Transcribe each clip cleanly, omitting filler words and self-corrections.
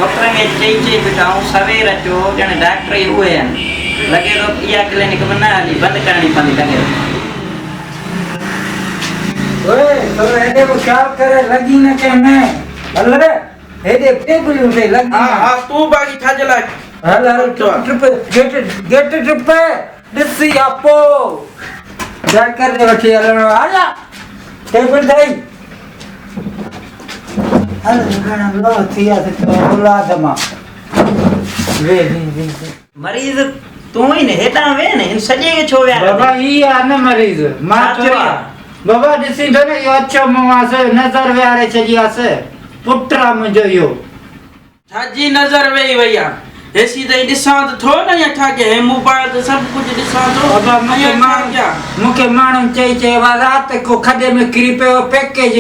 Doctor खे चई बिठाऊं सवेर अचो ॼण डॉक्टर ई उहे आहिनि लॻे थो इहा क्लिनिक बि न हली बंदि करणी पवंदी लॻे थो ओए थोरो हेॾे को ख्याल करे लगी न के मैं हल रे हेॾे टेबल ते लगी हां तू बाकी छाजे लाइ हल हल ट्रिप गेट ट्रिप ॾिसी आपो डॉक्टर जे वठी हलणो आजा टेबल ते हल घणा लो थिया त औलाद मां वे मरीज़ तू ही ने हेॾां वे ने हिन सॼे खे छो विया बाबा ही आ न मरीज़ मां चयो बाबा ॾिसी तो न इहो अछो मुंहुं आहे नज़र विहारे छॾियासीं पुट आहे मुंहिंजो इहो छाजी नज़र वेई वई आहे हेसी त ॾिसां त थो न या छा के मोबाइल ते सभु कुझु ॾिसां थो बाबा मूंखे माण्हू चई राति को खॾे में किरी पियो पैकेज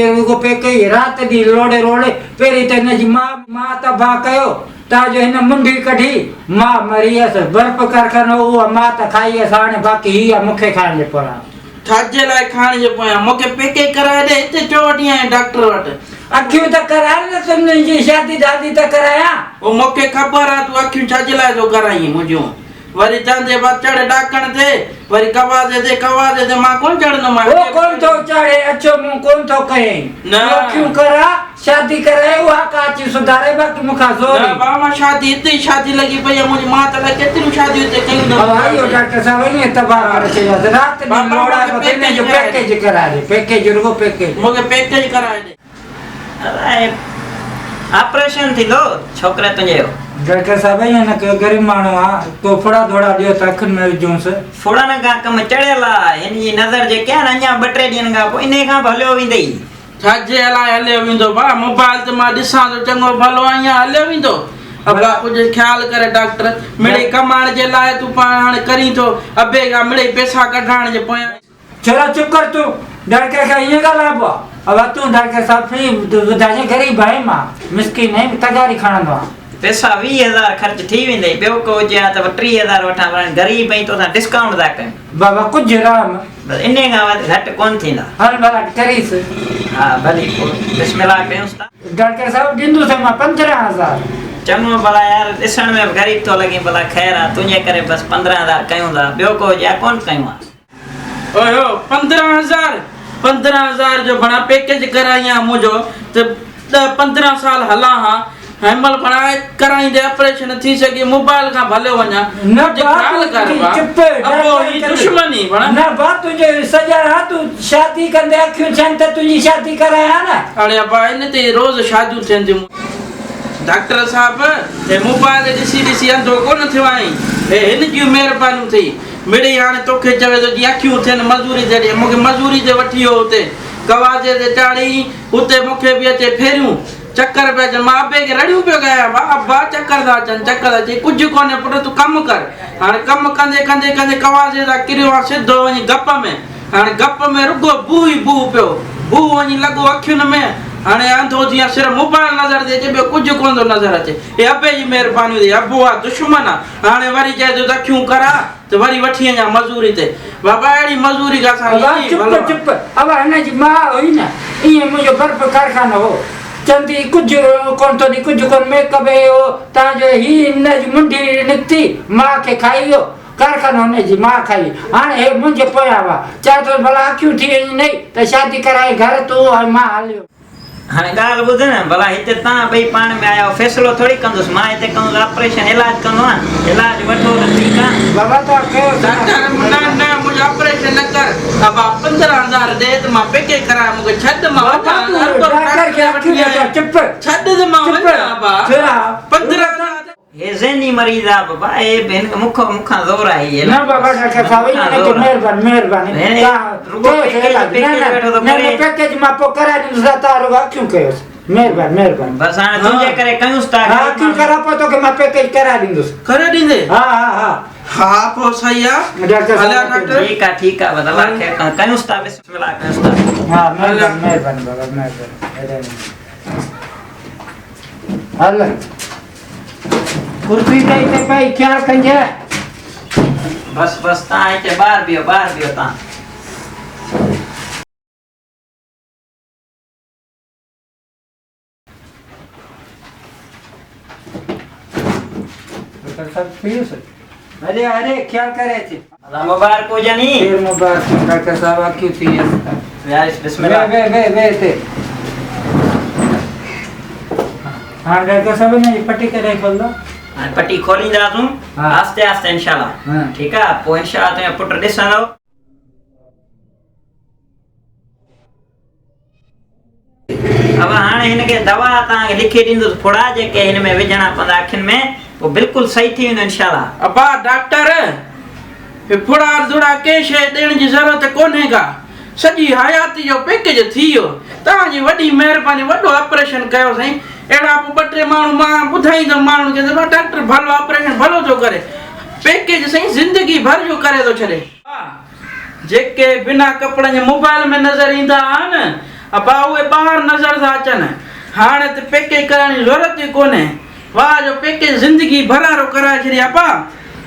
राति ॾींहुं रोड़े पहिरीं त हिनजी मां तबाह कयो तव्हांजो हिन मुंडी कढी मां मरी वियसि बर्फ़ कारखानो उहा मां त खाई वियसि हाणे बाक़ी हीअ मूंखे खाइण जे पोयां छाजे लाइ खाइण जे पोयां मूंखे पैकेज कराए ॾे हिते छो वठी आहीं डॉक्टर वटि अखियूं त कराए न तुंहिंजी जी शादी दादी त करायां ओ मूंखे ख़बर आहे तूं अखियूं छाजे लाइ थो कराई मुंहिंजूं वरी चंदे चढ़ डाकण ते वरी कवाज़े ते मां कोन चढ़ंदोमांइ वो कोन थो चढ़े अचो मूं कोन थो कयई न अखियूं करा शादी कराए उहा काची सुधारे बाक़ी मूंखां ज़ोर न बाबा शादी हिते ई शादी लॻी पई आहे मुंहिंजी मां त केतिरियूं शादियूं हिते कयूं अथव इहो डॉक्टर साहब ईअं तबाह करे छॾियोसि राति ॾींहुं लोड़ा जो पैकेज कराए ॾे पैकेज रुगो पैकेज मूंखे पैकेज कराए ॾे अलाए ऑपरेशन थींदो छोकिरे तुंहिंजे जो डॉक्टर साहब ईअं न कयो ग़रीब माण्हू आहे तो फुड़ा धोड़ा ॾियो त अखियुनि में विझूंसि फुड़नि खां कमु चढ़ियल आहे हिन जी नज़र जेके आहे न अञा 2-3 ॾींहंनि खां पोइ इन खां बि हलियो वेंदई छाजे अलाए हलियो वेंदो भाउ मोबाइल ते मां ॾिसां थो चङो भलो अञा हलियो वेंदो अबा कुझु ख़्यालु करे डॉक्टर मिड़ई कमाइण जे लाइ तूं पाण हाणे करीं थो अबे खां मिड़ई पैसा कढाइण जे पोयां चलो चुप कर तूं डॉक्टर खां ईअं ॻाल्हाइबो आहे अब तूं डॉक्टर साहब फी ॿुधाइजांइ ग़रीब आहे मां मिसकिन आहे तगारी खणंदो आहे पैसा 20,000 ख़र्च थी वेंदई ॿियो को हुजे हा त 30,000 वठां पर ग़रीब आहीं तोसां डिस्काउंट था कयूं बाबा कुझु राम बसि इन खां वधि घटि कोन थींदा हल भला करीस हा भली पोइ बिस्मिल्लाह कयूंसि था डॉक्टर साहब ॾींदुसि मां 15,000 चङो भला यार ॾिसण में बि ग़रीब थो लॻे भला ख़ैर आहे तुंहिंजे करे बसि 15,000 कयूं था ॿियो को हुजे कोन कयूं आहे ओयो 15,000 जो बणा पैकेज करायां मुंहिंजो त 15 साल हलां हा हेमल बणाए कराईंदे ऑपरेशन थी सके मोबाइल खां भले वञा न ख़्याल कर चुप अबो ही दुश्मनी बणा न बात तुझे सजा हा तू शादी कंदे अखियूं छन त तुझी शादी कराया न अरे अबा इन ते रोज शादियूं थियंदियूं डॉक्टर साहब हे मोबाइल ॾिसी अंधो कोन थियो आई हे हिन जी महिरबानी थी मिड़ई हाणे तोखे चवे थो जीअं अखियूं थियनि मज़ूरी ते ॾे मूंखे मज़ूरी ते वठी वियो हुते कवाजे ते चाढ़ी हुते मूंखे बि अचे फेरियूं चक्कर पिया अचनि मां अबे खे रड़ियूं पियो कयां अब्बा चक्कर था अचे कुझु कोन्हे पुटु तूं कमु कर हाणे कमु कंदे कवाजे था किरियो आहे सिधो वञी गप में हाणे गप में रुगो बू ई बू पियो बू वञी लॻो अखियुनि में हाणे अंधो जीअं सिर्फ़ु मोबाइल नज़र थी अचे ॿियो कुझु कोन थो नज़र अचे हे अबे जी महिरबानी हुई अबो आहे दुश्मन आहे हाणे वरी चए थो त अखियूं करा त वरी वठी वञा मज़ूरी ते बाबा अहिड़ी मज़ूरी खां चुप अब हिनजी मां हुई न ईअं मुंहिंजो बर्फ़ कारखानो हो चंदी कुझु कोन थो ॾे कुझु कोन मेकअप हो तव्हांजो ही हिनजी मुंडी निकिती मां खे खाई वियो कारखानो हुनजी मां खाई हाणे हे मुंहिंजे पोयां हुआ चए थो भला अखियूं थी वञे नहीं त शादी कराए घर तूं मां हलियो हाणे ॻाल्हि ॿुध न भला हिते तव्हां ॿई पाण में आया फ़ैसिलो थोरी कंदुसि मां हिते कंदुसि ऑपरेशन इलाज कंदो आहियां इलाज वठो त ठीकु आहे बाबा तव्हां कयो डॉक्टर न मुंहिंजो ऑपरेशन न कर अबा 15,000 ॾे त मां पैकेज करायां मूंखे छॾ मां चुप छॾ त मां वञां अबा 15,000 हे ज़हनी मरीज़ आहे बाबा हे हिन मूंखां ज़ोर आहे न बाबा डॉक्टर साहब महिरबानी पैकेज मां पोइ कराए ॾींदुसि तव्हां रुगो अखियूं कयोसि महिरबानी बसि हाणे तुंहिंजे करे कयूंसि था अखियूं करा पोइ तोखे मां पैकेज कराए ॾींदुसि करे ॾींदे हा पोइ सही आहे डॉक्टर ठीकु आहे भला कयूंसि था बिस्मिल्लाह कयूंसि था हा महिरबानी बाबा महिरबानी हल कुर्सी ते हिते पई ख्याल कजे बस तव्हां हिते ॿाहिरि बीहो तव्हां डॉक्टर साहब थी सर अरे अरे ख्याल करे थी अल्लाह मुबारक हो जानी फिर मुबारक डॉक्टर साहब आक्यू थी यार बिस्मिल्लाह वे थे हाँ डॉक्टर साहब ने ये पट्टी करे खोल दो पट्टी खोलींदा तूं हाँ। आस्ते आस्ते इंशाल्लाह हाँ। ठीक है पोइ इंशाल्लाह तुंहिंजो पुटु ॾिसंदो अब हाणे हिनखे दवा तव्हांखे लिखी ॾींदुसि फुड़ा जेके हिन में विझणा पवंदा अखियुनि में पोइ बिल्कुलु सही थी वेंदो इंशाल्लाह अबा डॉक्टर हे फुड़ा दुड़ा के शइ ॾियण जी ज़रूरत कोन्हे का सॼी हयाती जो पैकेज थी वियो तव्हांजी वॾी महिरबानी वॾो ऑपरेशन कयो साईं अहिड़ा पोइ 2-3 माण्हू मां ॿुधाईंदुमि माण्हुनि खे त डॉक्टर भलो ऑपरेशन भलो थो करे पैकेज साईं ज़िंदगी भर जो करे थो छॾे जेके बिना कपिड़नि जे मोबाइल में नज़र ईंदा आहिनि अबा उहे ॿाहिरि नज़र था अचनि हाणे त पैकेज कराइण जी ज़रूरत ई कोन्हे वाह जो पैकेज ज़िंदगी भरारो कराए छॾी अबा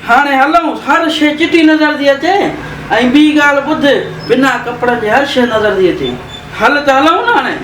हाणे हलूं हर शइ चिटी नज़र थी अचे ऐं ॿी ॻाल्हि ॿुध बिना कपिड़नि जे हर शइ नज़र थी अचे हल त हलूं न हाणे